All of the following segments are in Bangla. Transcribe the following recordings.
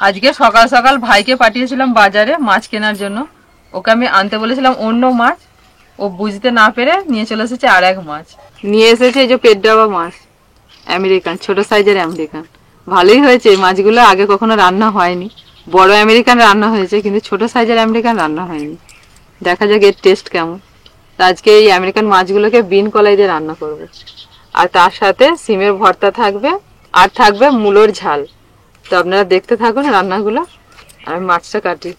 আজকে সকাল সকাল ভাইকে পাঠিয়েছিলাম বাজারে মাছ কেনার জন্য। ওকে আমি আনতে বলেছিলাম অন্য মাছ, ও বুঝতে না পেরে নিয়ে চলে এসেছে আর এক মাছ। নিয়ে এসেছে এই যে পেট ডাবা মাছ, আমেরিকান, ছোট সাইজের আমেরিকান। ভালোই হয়েছে, এই মাছগুলো আগে কখনো রান্না হয়নি। বড় আমেরিকান রান্না হয়েছে, কিন্তু ছোট সাইজের আমেরিকান রান্না হয়নি। দেখা যাক এর টেস্ট কেমন। তো আজকে এই আমেরিকান মাছগুলোকে বিন কলাই দিয়ে রান্না করবে, আর তার সাথে সিমের ভর্তা থাকবে, আর থাকবে মূলোর ঝাল। তো আপনারা দেখতে থাকুন রান্নাগুলো, আমি মাছটা কাটি।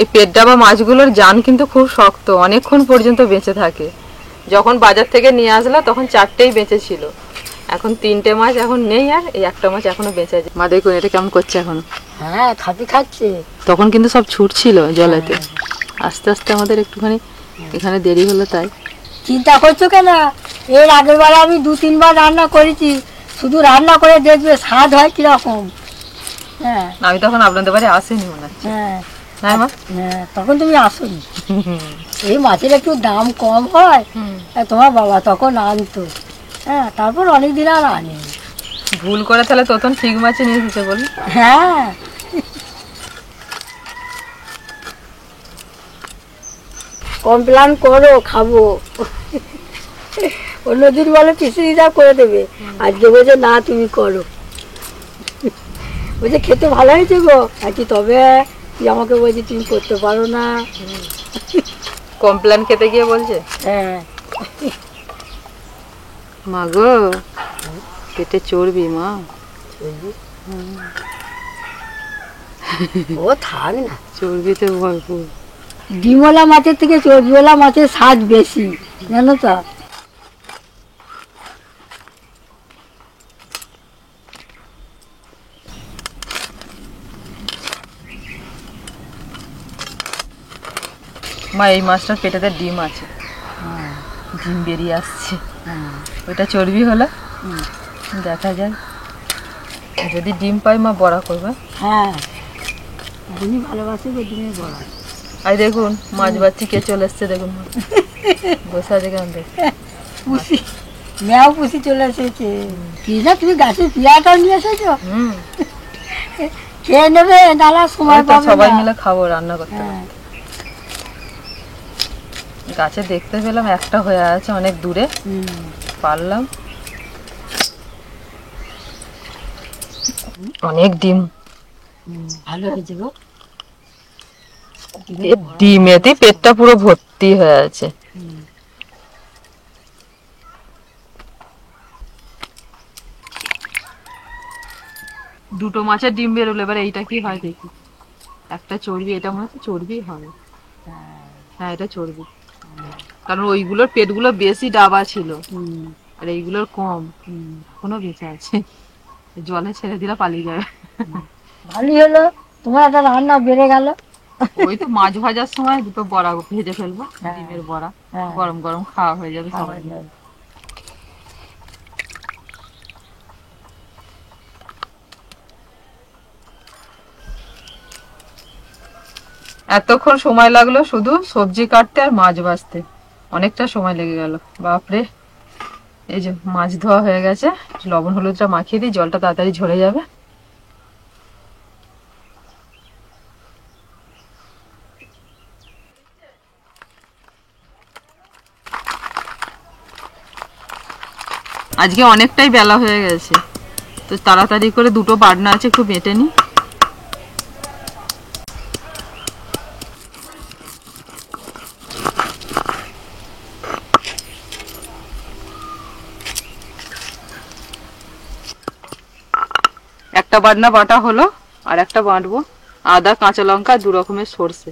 এই পেট ডাবা মাছগুলোর জান কিন্তু খুব শক্ত, অনেকক্ষণ পর্যন্ত বেঁচে থাকে। যখন বাজার থেকে নিয়ে আসলো তখন 4টেই বেঁচে ছিল, এখন 3টে মাছ এখন নেই, আর এই একটা মাছ এখনো বেঁচে আছে। মা দেখুন এটা কেমন করছে এখন। হ্যাঁ খাচ্ছে। তখন কিন্তু সব ছুটছিল জলেতে, আস্তে আস্তে আমাদের একটুখানি এখানে দেরি হলো তাই। চিন্তা করছো কেন? এর আগের বার আমি 2-3 বার রান্না করেছি, শুধু রান্না করে দেখবে স্বাদ হয় কিরকম। হ্যাঁ আমি তখন আপনাদের বাড়ি আসেনি মনে হচ্ছে। হ্যাঁ হ্যাঁ মা, হ্যাঁ, তখন তুমি আসোনি। এই মাছের একটু দাম কম হয়, তোমার বাবা তখন আনতো। হ্যাঁ তারপর অনেক দিন আর আনেনি। ভুল করে তাহলে তখন ঠিক মাছই নিয়ে এসেছে বলি। হ্যাঁ কমপ্লেন করো, খাবো। অন্যদিন বলে পিসি দিদা করে দেবে, আজকে বলছে না তুমি করো। বলছে খেতে ভালো হয়েছে গো, আজকে তবে তুই আমাকে বলছি তুমি করতে পারো না। কমপ্লেন খেতে গিয়ে বলছে হ্যাঁ মা গো পেটে চর্বি মা। ও থাক না, চর্বিতে ভরপুর। ডিমওয়ালা মাছের থেকে চর্বিওয়ালা মাছের স্বাদ বেশি, জানো তো। মা এই মাছটার পেটেতে ডিম আছে, ডিম বেরিয়ে আসছে। ওইটা চর্বি হলো, দেখা যায় যদি ডিম পাই মা বড়া করবে। হ্যাঁ ডিমই ভালোবাসি, ডিমের বড়া। আর দেখুন মাছ বাচ্চি কে চলে এসছে, দেখুন বসে আছে কেমন দেখ। পুষি, মেয়াও পুষি চলে এসেছে। কি না তুমি গাছের পিয়াটাও নিয়ে এসেছো, খেয়ে নেবে, নালা সময় পাবে সবাই না। মিলে খাবো রান্না করতে। হ্যাঁ গাছে দেখতে পেলাম একটা হয়ে আছে অনেক দূরে, পারলাম। অনেক ডিম, ভালো হয়েছে গো। ডিমেতে পেটটা পুরো ভর্তি হয়ে আছে। দুটো মাছের ডিম বেরোলো, এবার এইটা কি হয় দেখি। একটা চর্বি, এটা মনে হচ্ছে চর্বি হবে। হ্যাঁ এটা চর্বি, কারণ ওইগুলোর পেটগুলো বেশি ডাবা ছিল আর এইগুলোর কম, এখনো বেঁচে আছে। জলে ছেড়ে দিলে পালিয়ে যাবে। ভালোই হলো, তোমার একটা রান্না বেড়ে গেল। ওই তো মাছ ভাজার সময় দুটো বড়া ভেজে ফেলবো, ডিমের বড়া, গরম গরম খাওয়া হয়ে যাবে সবাই। এতক্ষণ সময় লাগলো শুধু সবজি কাটতে আর মাছ ভাজতে, অনেকটা সময় লেগে গেল বাপরে। এই যে মাছ ধোয়া হয়ে গেছে, লবণ হলুদটা মাখিয়ে দিই, জলটা তাড়াতাড়ি ঝরে যাবে। আজকে অনেকটাই বেলা হয়ে গেছে, তো তাড়াতাড়ি করে দুটো বাটনা আছে একটু বেটে নি। একটা বাটনা বাটা হলো, আর একটা বাটবো। আদা, কাঁচা লঙ্কা, 2 রকমের সর্ষে।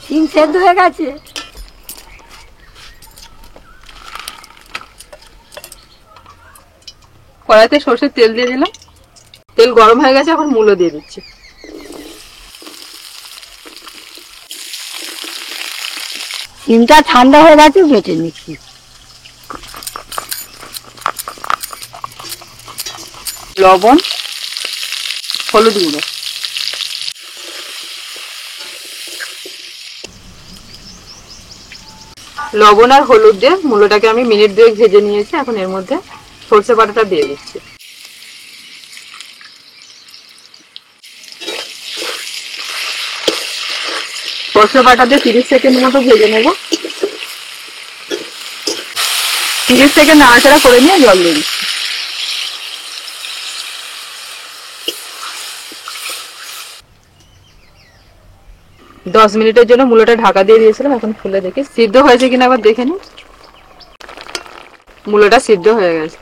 সিম সেদ্ধ হয়ে গেছে। কড়াইতে সর্ষের তেল দিয়ে দিলাম, তেল গরম হয়ে গেছে, এখন মূলো দিয়ে দিচ্ছি। ডিমটা ঠান্ডা হয়ে গেছে, বেটে নিচ্ছি। লবণ, হলুদ গুঁড়ো, লবণ আর হলুদ দিয়ে মূলোটাকে আমি মিনিট 2 ভেজে নিয়েছি। এখন এর মধ্যে সরষে বাটাটা দিয়ে দিচ্ছি। সরষে বাটা দিয়ে 30 সেকেন্ড মতো ভেজে নেব। 30 সেকেন্ড নাড়াচাড়া করে নিয়ে জল দিয়ে দিচ্ছি। 10 মিনিটের জন্য মূলোটা ঢাকা দিয়ে দিয়েছিলাম। এখন খুলে দেখি সিদ্ধ হয়েছে কিনা আবার দেখে নিই। মূলোটা সিদ্ধ হয়ে গেছে।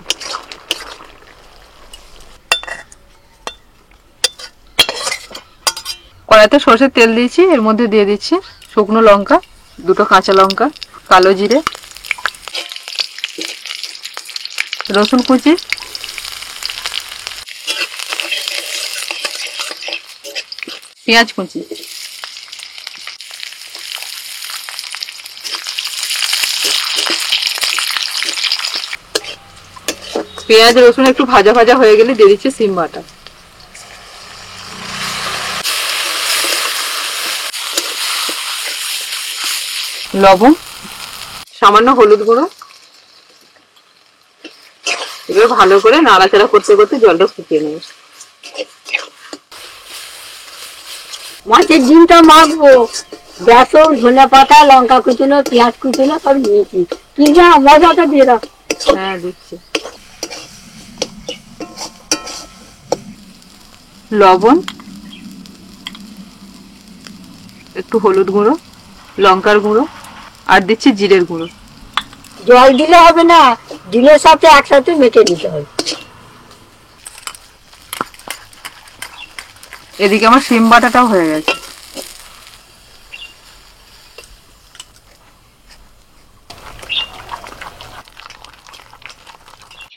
কড়াইতে সরষের তেল দিয়েছি, এর মধ্যে দিয়ে দিচ্ছি শুকনো লঙ্কা, 2টো কাঁচা লঙ্কা, কালো জিরে, রসুন কুচি, পেঁয়াজ কুচি, পেঁয়াজ রসুন একটু ভাজা ভাজা হয়ে গেলে দিয়ে দিচ্ছি সিম বাটা, লবণ, সামান্য হলুদ গুঁড়ো। এবার ভালো করে নাড়াচাড়া করতে করতে জলটা ফুটিয়ে নেব। মাছের ডিমটা মাখবো, বেসন, ধনে পাতা, লঙ্কা কুচুনো, পেঁয়াজ কুচুনো সব নিয়েছি। কি যা মজাটা দিয়ে দাও। হ্যাঁ দিচ্ছি। লবণ, একটু হলুদ গুঁড়ো, লঙ্কার গুঁড়ো, আর দিচ্ছি জিরের গুঁড়ো। জল দিলে হবে না, ডিমের সাথে একসাথে মেখে দিতে হবে। এদিকে আমার সিম বাটাটাও হয়ে গেছে।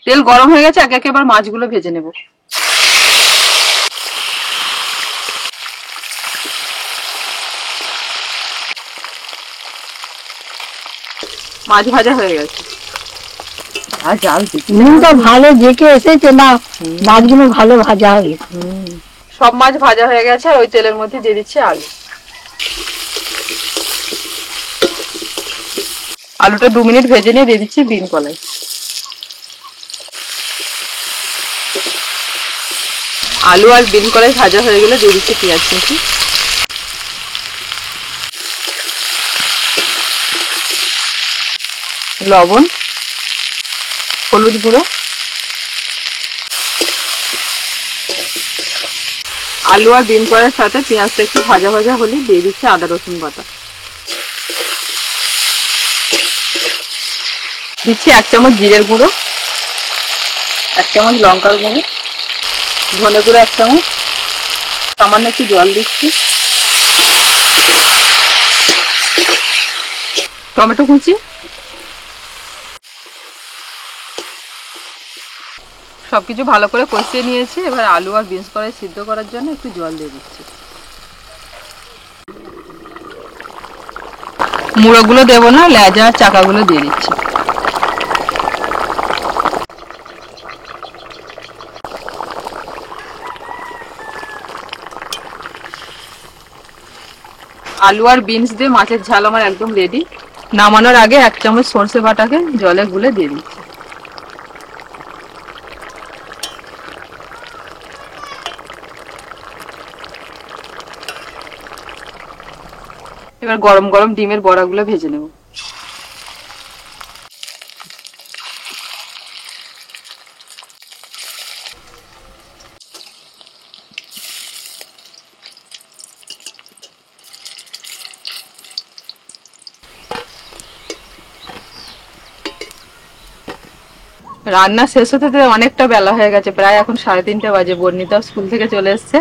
তেল গরম হয়ে গেছে, একে একে এবার মাছগুলো ভেজে নেব। মাছ ভাজা হয়ে গেছে। আর জাল নুনটা ভালো দেখে এসেছে না, মাছগুলো ভালো ভাজা হবে। সব মাছ ভাজা হয়ে গেছে, আর ওই তেলের মধ্যে দিয়ে দিচ্ছি আলু। আলুটা 2 মিনিট ভেজে নিয়ে দিয়ে দিচ্ছি বিন কলাই। আলু আর বিন কলাই ভাজা হয়ে গেলে দিয়ে দিচ্ছি পেঁয়াজ কুচি, লবণ, হলুদ গুঁড়ো, আলু আর বিন কলাইয়ের সাথে পেঁয়াজটা একটু ভাজা ভাজা হলে দিয়ে দিচ্ছি আদা রসুন বাটা। দিচ্ছি 1 চামচ জিরের গুঁড়ো, 1 চামচ লঙ্কার গুঁড়ো, ধনে গুঁড়ো 1 চামচ, সামান্য একটু জল দিচ্ছি, টমেটো কুচি। সবকিছু ভালো করে কষিয়ে নিয়েছি। এবার আলু আর বিনস কলাই সিদ্ধ করার জন্য একটু জল দিয়ে দিচ্ছি। মুড়োগুলো দেবো না, লেজা আর চাকাগুলো দিয়ে দিচ্ছি। আলু আর বিনস দিয়ে মাছের ঝাল আমার একদম রেডি। নামানোর আগে 1 চামচ সরষে বাটাকে জলে গুলে দিয়ে দিচ্ছি। এবার গরম গরম ডিমের বড়াগুলো ভেজে নেব। রান্না শেষ হতে হতে অনেকটা বেলা হয়ে গেছে, প্রায় এখন 3:30 বাজে। বর্ণিতাও স্কুল থেকে চলে এসছে।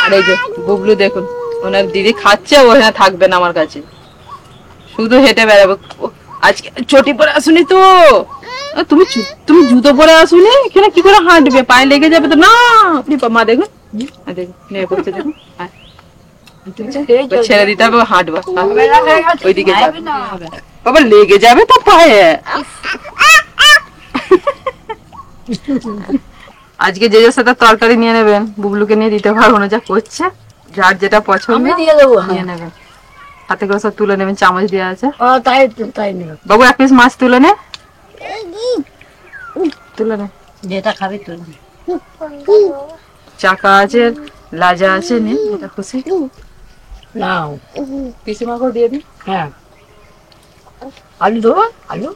আর এই যে বুবলু দেখুন, ওনার দিদি খাচ্ছে, ও হ্যাঁ থাকবে না আমার কাছে, শুধু হেঁটে বেড়াবে। আজকে চটি পরে আসুনি তো। তুমি তুমি জুতো পরে আসুনি, এখানে কি করে হাঁটবে? পায়ে লেগে যাবে তো। না মা দেখো, দেখো নেমে পড়ছে, দেখো। ছেড়ে দিতে হবে, হাঁটবা ওইদিকে। বাবা লেগে যাবে তো পায়ে। আজকে যে যার সাথে তরকারি নিয়ে নেবেন, বুবলুকে নিয়ে দিতে পারবো না, যা করছে। যার যেটা পছন্দ দিয়ে দেবো, নিয়ে নেবেন, হাতে করে সব তুলে নেবেন, চামচ দেওয়া আছে। তাই নেব। বাবু 1 পিস মাছ তুলে নে, তুলে নে। যেটা খাবি তুই চাকা আছে, লাজা আছে, নে যেটা খুশি নাও। পিসিমাকেও দিয়ে দিই। হ্যাঁ, আলু দেবো, আলু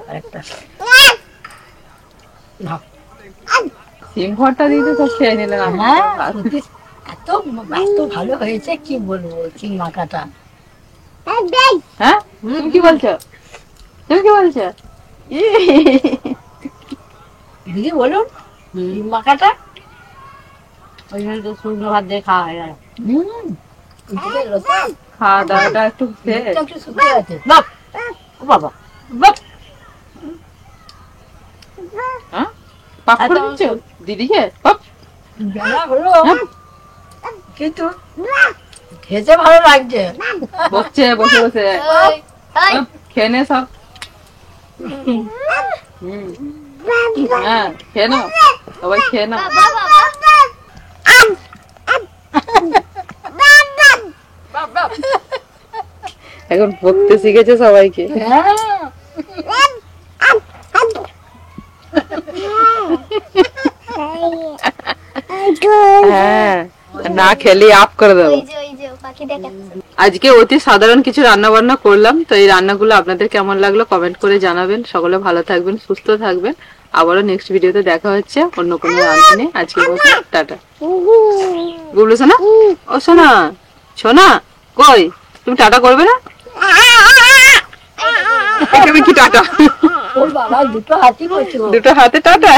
আরেকটা নাও। সিম ভরটা দিতে সব খেয়ে নিলেন। হ্যাঁ, সত্যি এত এত ভালো হয়েছে, কি বলবো, চিং মাখাটা। হ্যাঁ, তুমি কি বলছো? তুমি কি বলছো? দিদি বলুন, চিং মাখাটা ওই জন্য তো শুকনো ভাত দিয়ে খাওয়া হয়ে গেল। খাওয়া দাওয়াটা একটু খেয়ে একটু শুকিয়ে আছে। বাপ, ও বাবা, বাপ। হ্যাঁ, পাপ করে দিচ্ছ দিদিকে? পাপ বেলা হলো কিন্তু খেতে ভালো লাগছে। বসছে বসে বসে, খেয়ে নে সব। হ্যাঁ, খেয়ে নাও, সবাই খেয়ে নাও। এখন বকতে শিখেছে সবাইকে। হ্যাঁ, না খেলে আপ করে দেবো। আজকে অতি সাধারণ কিছু রান্না বান্না করলাম, তো এই রান্নাগুলো আপনাদের কেমন লাগলো কমেন্ট করে জানাবেন। সকলে ভালো থাকবেন, সুস্থ থাকবেন। আবারও নেক্সট ভিডিওতে দেখা হচ্ছে অন্য কোনো রান্না নিয়ে। আজকের মতো টাটা। বুবলু সোনা, ও সোনা, সোনা কই, তুমি টাটা করবে না? এখানে কি টাটা? ও বাবা, দুটো হাতি করছে। দুটো হাতে টাটা।